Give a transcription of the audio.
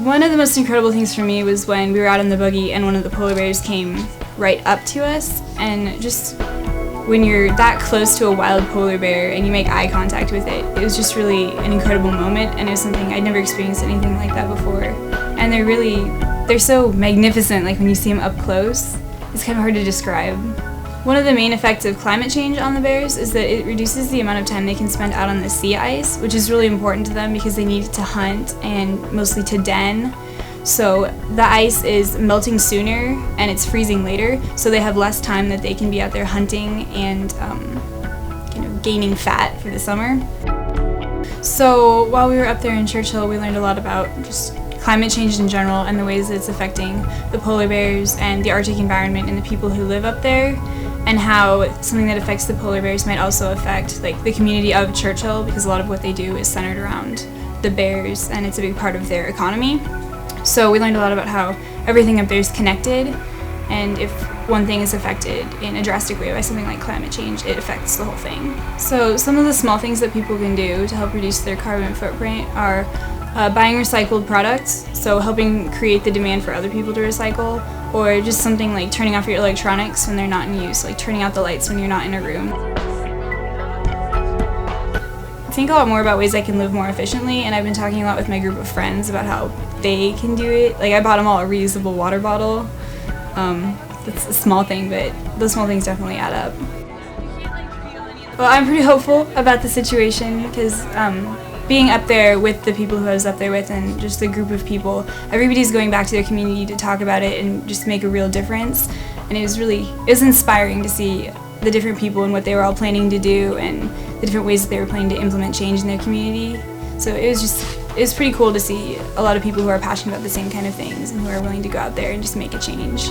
One of the most incredible things for me was when we were out in the buggy and one of the polar bears came right up to us, and just when you're that close to a wild polar bear and you make eye contact with it, it was just really an incredible moment, and it was something I'd never experienced anything like that before. And they're so magnificent, like when you see them up close, it's kind of hard to describe. One of the main effects of climate change on the bears is that it reduces the amount of time they can spend out on the sea ice, which is really important to them because they need it to hunt and mostly to den. So the ice is melting sooner and it's freezing later, so they have less time that they can be out there hunting and gaining fat for the summer. So while we were up there in Churchill, we learned a lot about just climate change in general and the ways that it's affecting the polar bears and the Arctic environment and the people who live up there, and how something that affects the polar bears might also affect the community of Churchill, because a lot of what they do is centered around the bears and it's a big part of their economy. So we learned a lot about how everything up there is connected, and if one thing is affected in a drastic way by something like climate change, it affects the whole thing. So some of the small things that people can do to help reduce their carbon footprint are buying recycled products, so helping create the demand for other people to recycle, or just something like turning off your electronics when they're not in use, like turning out the lights when you're not in a room. I think a lot more about ways I can live more efficiently, and I've been talking a lot with my group of friends about how they can do it. Like, I bought them all a reusable water bottle. It's a small thing, but those small things definitely add up. Well, I'm pretty hopeful about the situation because being up there with the people who I was up there with and just the group of people, everybody's going back to their community to talk about it and just make a real difference. And it was inspiring to see the different people and what they were all planning to do and the different ways that they were planning to implement change in their community. So it was pretty cool to see a lot of people who are passionate about the same kind of things and who are willing to go out there and just make a change.